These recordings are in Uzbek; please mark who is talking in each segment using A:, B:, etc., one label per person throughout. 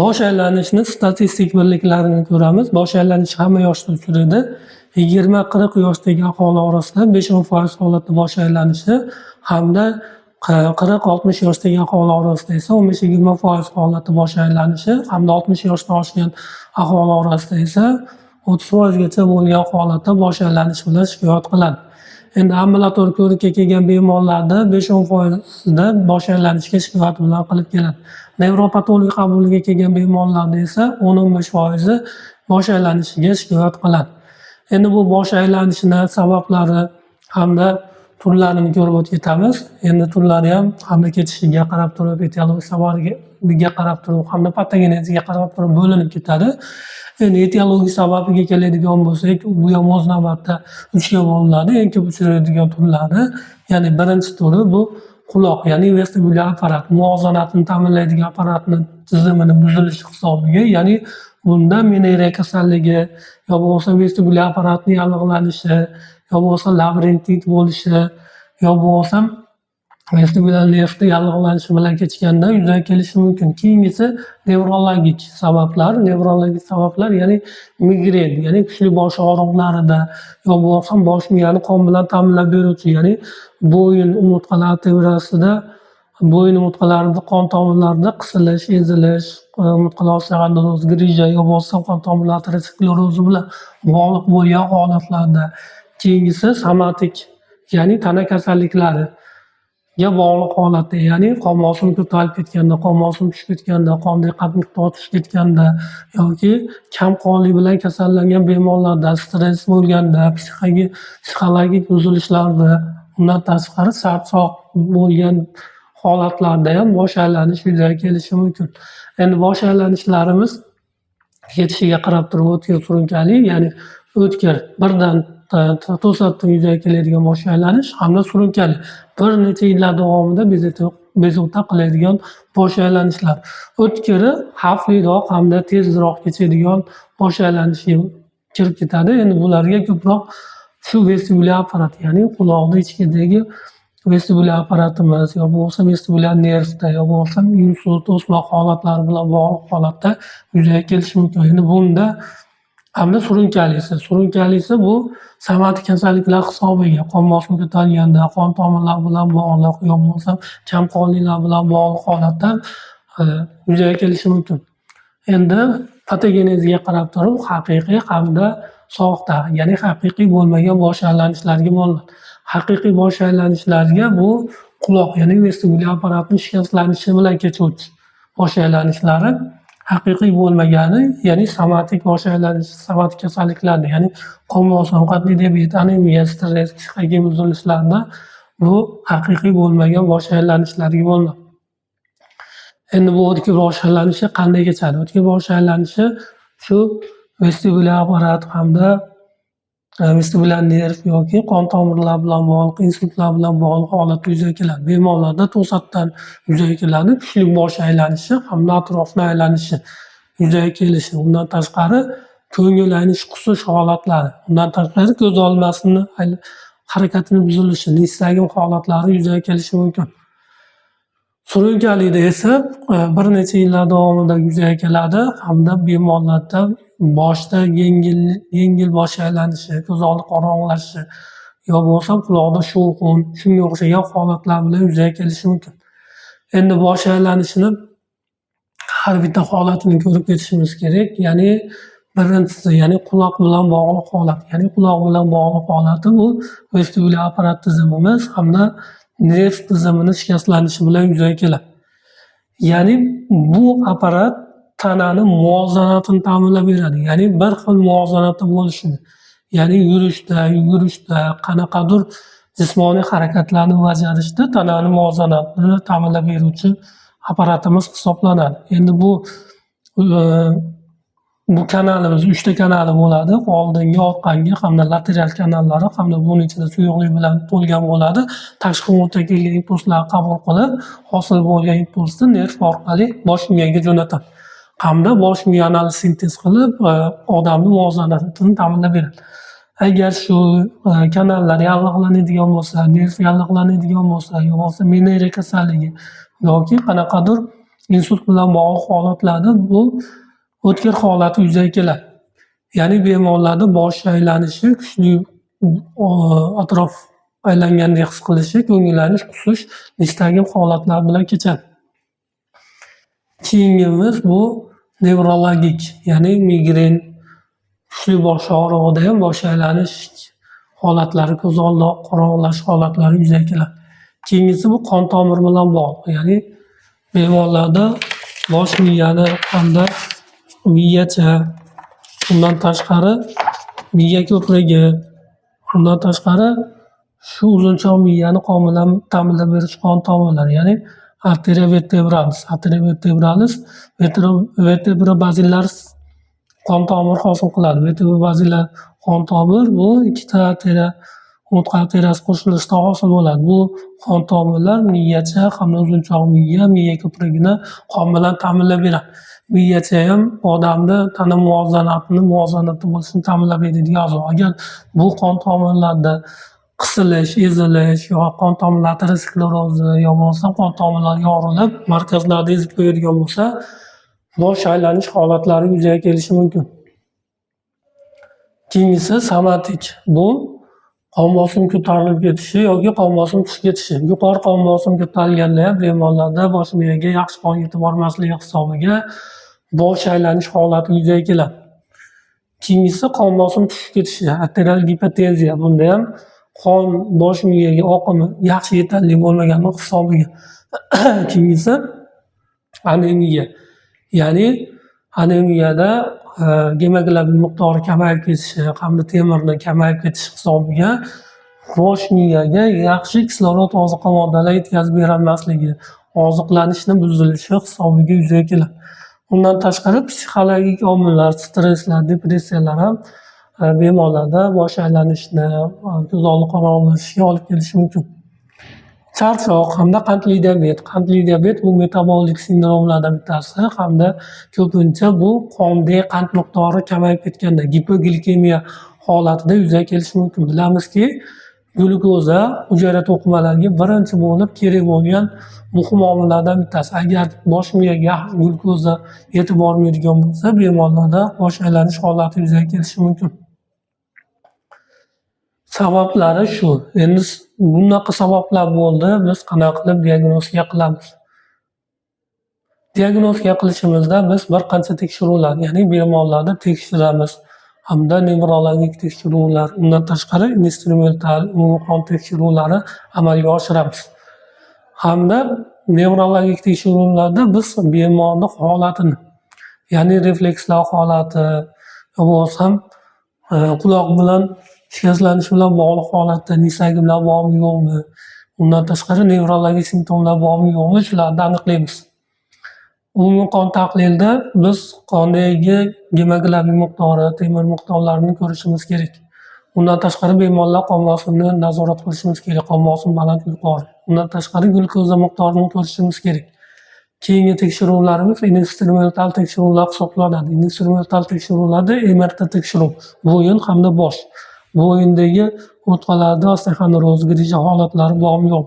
A: Bosh aylanishni statistik birliklarini ko'ramiz. Bosh aylanish hamma yoshda uchraydi. 20-40 yoshdagi aholi orasida 5-10% holatda bosh aylanishi hamda 40-60 yoshdagi aholi orasida esa 15-20% holatda bosh aylanishi hamda 60 yoshdan oshgan aholi orasida esa 30% gacha bo'lgan holatda bosh aylanish bilan shikoyat qiladi. Endi ambulator ko'rikka kelgan bemorlarda 5-10%da bosh aylanishga shikoyat bilan qilib keladi. Nevropatolog qabuliga kelgan bemorlarda esa 10-15% bosh aylanishiga shikoyat qiladi. Endi bu bosh aylanishini sabablari hamda turlarini ko'rib o'tamiz. Endi turlari ham hamda ketishiga qarab turib, etiologik sababiga qarab turib, hamda patogenezga qarab turib bo'linib ketadi. Endi etiologik sababiga keladigan bo'lsak, bu ham o'z navbatida 3ga bo'linadi. Eng ko'p uchraydigan turlari, ya'ni birinchi turi bu quloq, ya'ni vestibulyar apparat, muvozanatni ta'minlaydigan apparatni tizimini buzilishi hisobiga, ya'ni bunda meneriya kasalligi yo bo'lmasa vestibulyar apparatni yallig'lanishi yo bo'lmasa labirintit bo'lishi yo bo'lmasa vestibulyar nervni yallig'lanishi bilan kechganda yuzaga kelishi mumkin. Keyingisi nevrologik sabablar, ya'ni migren, ya'ni kuchli bosh og'riqlarida yo bo'lmasa bosh miyani qon bilan ta'minlab beruvchi, ya'ni bo'yin umurtqalari tevrasida, bo'yin umurtqalarida qon tomirlarida qisilish, ezilish, umurtqalar osteoxondroz, grija yo bo'lmasa qon tomirlari aterosklerozi bilan bog'liq bo'lgan holatlarda. Keyingisi somatik, ya'ni tana kasalliklari bog'liq holatda, ya'ni qon bosimi ko'tarilib ketganda, qon bosimi tushib ketganda, qon diqqat miqdori tushib ketganda yoki kam qonlik bilan kasallangan bemorlarda, stress bo'lganda, psixologik buzilishlarda, undan tashqari sarsoq bo'lgan holatlarda ham bosh aylanish yuzaga kelishi mumkin. Endi bosh aylanishlarimiz ketishiga qarab turib o'tkir surunkali, ya'ni o'tkir birdan to'satdan yuzaga keladigan bosh aylanish hamda surunkali bir necha yillar davomida bezovta qiladigan bosh aylanishlar. O'tkiri xavfliroq hamda tezroq kechadigan bosh aylanishga kirib ketadi. Endi bularga ko'proq shu vestibulyar apparat, ya'ni quloqni ichidagi vestibulyar apparatimiz yo bo'lmasa vestibulyar nervda yo bo'lmasa insult, o'sma holatlari bilan bog'liq holatda yuzaga kelishi mumkin. Endi bunda hamda surunkalisi bu somatik kasalliklar hisobiga qon bosimi ko'tarilganda, qon tomirlari bilan bog'liq yo bo'lmasa kam qonliklar bilan bog'liq holatda yuzaga kelishi mumkin. Endi patogenezga qarab turib haqiqiy hamda soxta, ya'ni haqiqiy bo'lmagan bosh aylanishlarga bo'linadi. Haqiqiy bosh aylanishlarga bu quloq, ya'ni vestibulyar apparatning shikastlanishi bilan kechuvchi bosh aylanishlari. Haqiqiy bo'lmagani, ya'ni somatik bosh aylanish, somatik kasalliklarda, ya'ni qon bosimi, qandli diabet, anemiya, stress, psixologik buzilishlarda bu haqiqiy bo'lmagan bosh aylanishlarga bo'linadi. Endi bu o'tkir bosh aylanishi qanday kechadi? O'tkir bosh aylanishi shu vestibulyar apparat hamda vestibulyar nerv yoki qon tomirlari bilan bog'liq, insultlar bilan bog'liq holatda yuzaga keladi. Bemorlarda to'satdan yuzaga keladi. Kuchli bosh aylanishi hamda atrofni aylanishi yuzaga kelishi. Undan tashqari ko'ngil aynish, qusish holatlari, undan tashqari ko'z olmasini harakatini buzilishi, nistagim holatlari yuzaga kelishi mumkin. Surunkalikda esa bir necha yillar davomida yuzaga keladi hamda bemorlarda boshda yengil bosh aylanishi, ko'z oldi qorong'ulashishi yo bo'lmasa quloqda shovqin, shunga o'xshagan holatlar bilan yuzaga kelishi mumkin. Endi bosh aylanishini har bitta holatini ko'rib ketishimiz kerak. Ya'ni birinchisi, ya'ni quloq bilan bog'liq holat. Ya'ni quloq bilan bog'liq holati bu vestibulyar apparat tizimimiz hamda nerv tizimini shikastlanishi bilan yuzaga keladi. Ya'ni bu apparat tanani muvozanatini ta'minlab beradi. Ya'ni bir xil muvozanatda bo'lishini, ya'ni yugurishda, qanaqadir jismoniy harakatlarni bajarishda tanani muvozanatini ta'minlab beruvchi apparatimiz hisoblanadi. Endi bu kanalimiz 3 ta kanali bo'ladi. Oldingi, orqangi hamda lateral kanallari hamda buning ichida suyuqlik bilan to'lgan bo'ladi. Tashqi muhitdan kelgan impulslarni qabul qilib, hosil bo'lgan impulsni nerv orqali bosh miyaga jo'natadi. Hamda bosh miya analiz sintez qilib, odamning muvozanatini ta'minlab beradi. Agar shu kanallar yallig'lanadigan bo'lsa, nerv yallig'lanadigan bo'lsa, yo bo'lmasa meneriya kasalligi yoki qanaqadir insult bilan bog'liq holatlarda bu o'tkir holati yuzaga keladi. Ya'ni bemorlarda bosh aylanishi kuchli, atrof aylangandek his qilishi, ko'ngillanish, qusish, nistagim holatlar bilan kechadi. Keyingimiz bu nevrologik, ya'ni migren, kuchli bosh og'rig'ida ham bosh aylanish holatlari, ko'z oldi qorong'ilash holatlari yuzaga keladi. Keyingisi bu qon tomir bilan bog'liq, ya'ni bemorlarda bosh miyani hamda miyacha, undan tashqari miya ko'prigi, undan tashqari shu uzunchoq miyani qon bilan ta'minlab beruvchi qon tomirlari, ya'ni arteria vertebralis, arteria vertebralis, vertebra basilaris qon tomir hosil qiladi. Vertebra basilar qon tomir bu ikkita arteriya, o'tqa arteriyasi qo'shilishida hosil bo'ladi. Bu qon tomirlar miyacha hamda uzunchoq miya ko'prigini qon bilan ta'minlab beradi. Miyacha ham odamni tana muvozanati bo'lishini ta'minlab beradigan a'zo. Agar bu qon tomirlarda qisilish, ezilish yo qon tomirlar aterosklerozi yo bo'lmasa qon tomirlar yorilib, markazlarda ezib qo'yadigan bo'lsa, bosh aylanish holatlari yuzaga kelishi mumkin. Keyingisi somatik. Bu qon bosimi ko'tarilib ketishi yoki qon bosimi tushib ketishi. Yuqori qon bosimi ko'tarilganda ham bemorlarda bosh miyaga yaxshi qon yetib bormasligi hisobiga bosh aylanish holati yuzaga keladi. Keyingisi qon bosimi tushib ketishi, arterial gipotenziya. Bunda ham qon bosh miyaga oqimi yaxshi yetarli bo'lmagani hisobiga. Keyingisi anemiya. Ya'ni anemiyada gemoglobin miqdori kamayib ketishi hamda temirni kamayib ketishi hisobiga bosh miyaga yaxshi kislorod oziqa moddalar yetkazib berolmasligi, oziqlanishni buzilishi hisobiga yuzaga keladi. Undan tashqari psixologik omillar, stresslar, depressiyalar ham bemorlarda bosh aylanishni, ko'z oldi qorong'ilashiga olib kelishi mumkin. Charchoq hamda qandli diabet. Qandli diabet bu metabolik sindromlardan bittasi hamda ko'pincha bu qonda qand miqdori kamayib ketganda gipoglikemiya holatida yuzaga kelishi mumkin. Bilamizki, glyukoza hujayra to'qimalariga birinchi bo'lib kerak bo'lgan muhim omillardan bittasi. Agar bosh miyaga glyukoza yetib bormaydigan bo'lsa, bemorlarda bosh aylanish holati yuzaga kelishi mumkin. Sabablari shu. Endi bunaqa sabablar bo'ldi, biz qanaqa qilib diagnostika qilamiz? Diagnostika qilishimizda biz bir qancha tekshiruvlar, ya'ni bemorlarni tekshiramiz hamda nevrologik tekshiruvlar, undan tashqari instrumental qon tekshiruvlari amalga oshiramiz. Hamda nevrologik tekshiruvlarda biz bemorning holatini, ya'ni reflekslar holati, yo bo'lmasam quloq bilan shikastlanish bilan bog'liq holatda nisagimlar bormi yo'qmi, undan tashqari nevrologik simptomlar bormi yo'qmi, shularni aniqlaymiz. Umumiy qon tahlilida biz qondagi gemoglobin miqdori, temir miqdorlarini ko'rishimiz kerak. Undan tashqari bemorlar qon bosimini nazorat qilishimiz kerak, qon bosimi baland yuqori. Undan tashqari glyukoza miqdorini ko'rishimiz kerak. Keyingi tekshiruvlarimiz instrumental tekshiruvlar hisoblanadi. Instrumental tekshiruvlarda MRT tekshiruv, bo'yin hamda bosh. Bo'yindagi o'tqalarda osteoxondroz, grija holatlari bormi yo'q,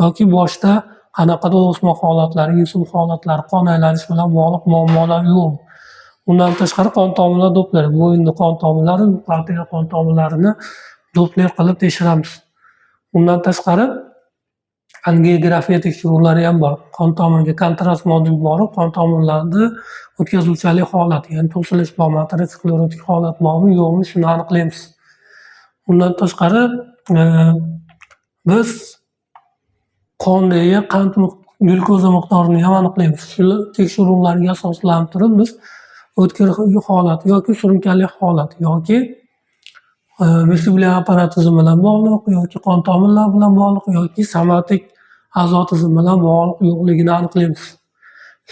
A: yoki boshda qanaqadir o'sma holatlari, insult holatlari, qon aylanishi bilan bog'liq muammolar yo'qmi. Undan tashqari qon tomirlar doplari, bo'yinni qon tomirlari, arteriya qon tomirlarini doppler qilib tekshiramiz. Undan tashqari angiografiya tekshiruvlari ham bor. Qon tomiriga kontrast modul borib, qon tomirlarida o'tkazuvchanlik holati, ya'ni to'silish bormi, aterosklerotik holat bormi yo'qmi, shuni aniqlaymiz. Undan tashqari biz qondagi glyukoza miqdorini ham aniqlaymiz. Shu tekshiruvlarga asoslanib turib biz o'tkir holat yoki surunkali holat yoki vestibulyar apparat tizimi bilan bog'liq yoki qon tomirlar bilan bog'liq yoki somatik a'zo tizimi bilan bog'liq yo'qligini aniqlaymiz.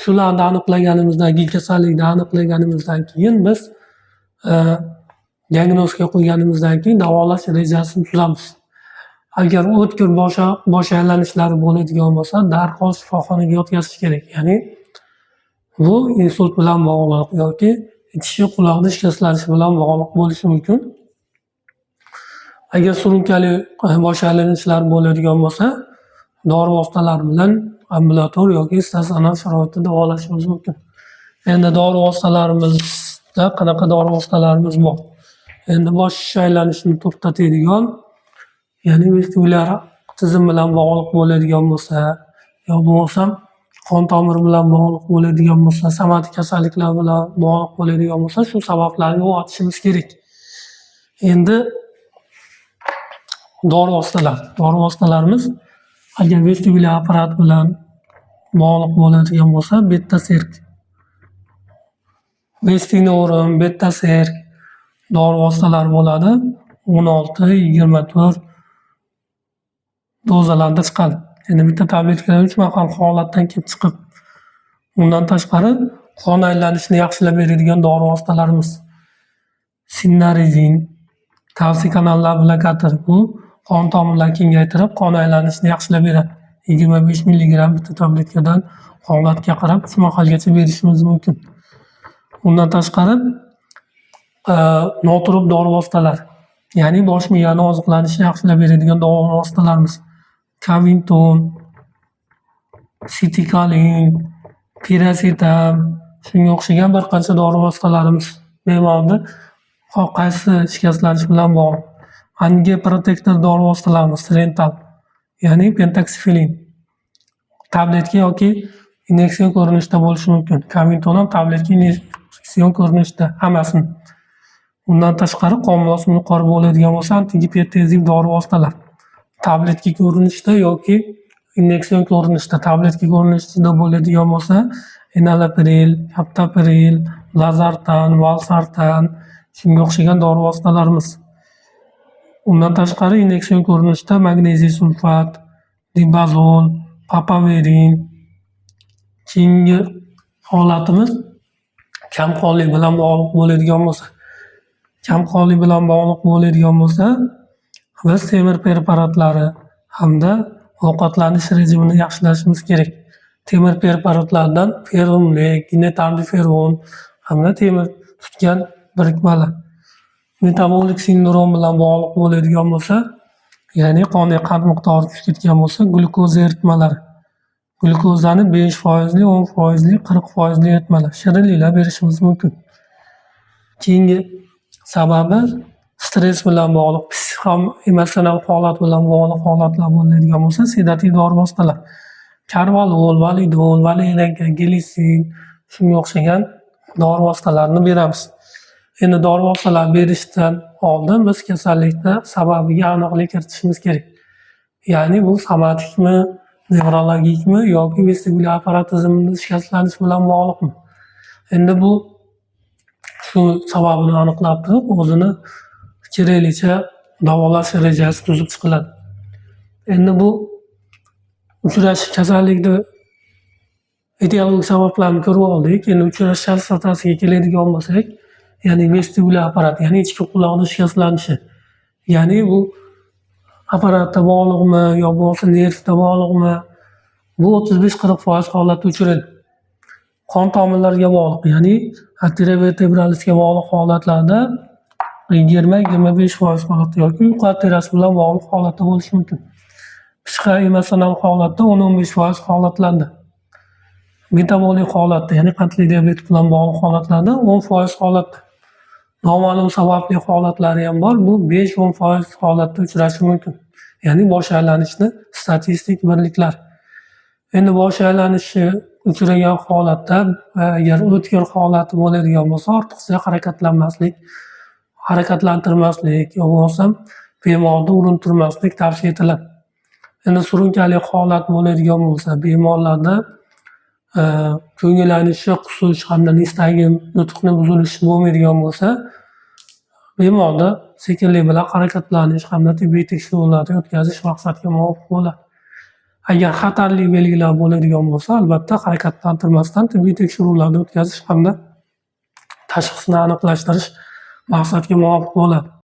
A: Shularni aniqlaganimizdan keyin, kasallikni aniqlaganimizdan keyin biz diagnostika qo'yganimizdan keyin davolash rejasini tuzamiz. Agar o'tkir bosh aylanishlari bo'ladigan bo'lsa, darhol shifoxonaga yotkazish kerak. Ya'ni bu insult bilan bog'liq yoki tishi quloqni shikastlanishi bilan bog'liq bo'lishi mumkin. Agar surunkali bosh aylanishlar bo'ladigan bo'lsa, dori vositalari bilan ambulator yoki statsionar sharoitda davolashimiz mumkin. Endi dori vositalarimizda qanaqa dori vositalarimiz bor? Endi bosh aylanishini to'xtatadigan, ya'ni vestibulyar tizim bilan bog'liq bo'ladigan bo'lsa, yo bo'lmasam qon tomiri bilan bog'liq bo'ladigan bo'lsa, somatik kasalliklar bilan bog'liq bo'ladigan bo'lsa, shu sabablarni yo'qotishimiz kerak. Endi dori vositalarimiz agar vestibulyar apparat bilan bog'liq bo'ladigan bo'lsa, Bettaserk, Vestinorum, Bettaserk dori vositalari bo'ladi. 16-24 dozalarda chiqadi. Endi bitta tabletkadan 3 mahal holatdan kelib chiqib, undan tashqari qon aylanishini yaxshilab beradigan dori vositalarimiz. Sinnarizin, kalsiy kanallar blokator, bu qon tomirlarini kengaytirib, qon aylanishini yaxshilab beradi. 25 milligram bitta tabletkadan holatga qarab 3 mahalgacha berishimiz mumkin. Undan tashqari noturib dori vositalar, ya'ni bosh miyani oziqlanishini yaxshilab beradigan dori vositalarimiz. Kavinton, Sitikalin, Piracetam, shunga o'xshagan bir qancha dori vositalarimiz bemorni qaysi shikastlanish bilan bog'liq. Angioprotektor dori vositalarimiz, Rental, ya'ni pentaksifilin, tabletka yoki inyeksiyon ko'rinishida bo'lishi mumkin. Kavinton ham tabletka, inyeksiyon ko'rinishida hammasini. Undan tashqari qon bosimi yuqori bo'ladigan bo'lsa, antigipertenziv dori vositalar. Tabletka ko'rinishda yoki inyeksiyon ko'rinishda. Tabletka ko'rinishida bo'ladigan bo'lsa, enalapril, kaptopril, lazartan, valsartan, shunga o'xshagan dori vositalarimiz. Undan tashqari inyeksiyon ko'rinishda magneziy sulfat, dibazol, papaverin. Keyingi holatimiz kamqonlik bilan bog'liq bo'ladigan bo'lsa. Kamqonlik bilan bog'liq bo'ladigan bo'lsa, biz temir preparatlari hamda ovqatlanish rejimini yaxshilashimiz kerak. Temir preparatlardan ferrumlik, ginetardiferon hamda temir tutgan birikmalar. Metabolik sindrom bilan bog'liq bo'ladigan bo'lsa, ya'ni qonda qand miqdori tushib ketgan bo'lsa, glyukoza eritmalari. Glyukozani 5%, 10%, 40% eritmalar, shirinliklar berishimiz mumkin. Keyingi sababi stress bilan bog'liq, emotsional holat bilan bog'liq holatlar bo'ladigan bo'lsa, sedativ dori vositalar. Karvalol, validol, valerianka, glisin, shunga o'xshagan dori vositalarni beramiz. Endi dori vositalar berishdan oldin biz kasallikni sababiga aniqlik kiritishimiz kerak. Ya'ni bu somatikmi, nevrologikmi yoki vestibulyar apparat tizimida shikastlanish bilan bog'liqmi? Endi bu shu sababini aniqlab turib, o'zini keraklicha davolash rejasi tuzib chiqiladi. Endi bu uchrash kasallikni etiologik sabablarini ko'rib oldik. Endi uchrash chastotasiga keladigan bo'lsak, ya'ni vestibulyar apparat, ya'ni ichki quloqni shikastlanishi. Ya'ni bu apparatda bog'liqmi yo bo'lmasa nervda bog'liqmi? Bu 35-40% holatda uchraydi. Qon tomirlariga bog'liq, ya'ni arteriovertebralisga bog'liq holatlarda 20-25% holatda yoki uyqu arteriyasi bilan bog'liq holatda bo'lishi mumkin. Psixoemotsional holatda 10-15% holatlarda. Metabolik holatda, ya'ni qandli diabet bilan bog'liq holatlarda 10% holatda. Noma'lum sababli holatlari ham bor. Bu 5-10% holatda uchrashi mumkin. Ya'ni bosh aylanishni statistik birliklar. Endi bosh aylanishi uchragan holatda agar o'tkir holati bo'ladigan bo'lsa, ortiqcha harakatlantirmaslik yo bo'lmasam bemorni urintirmaslik tavsiya etiladi. Endi surunkali holat bo'ladigan bo'lsa, bemorlarda ko'ngil aynishi, qusish hamda nistagi nutqni buzilishi bo'lmaydigan bo'lsa, bemorda sekinlik bilan harakatlanish hamda tibbiy tekshiruvlarni o'tkazish maqsadga muvofiq bo'ladi. Agar xatarli belgilar bo'ladigan bo'lsa, albatta harakatlantirmasdan tibbiy tekshiruvlarni o'tkazish hamda tashxisni aniqlashtirish maqsadga muvofiq bo'ladi.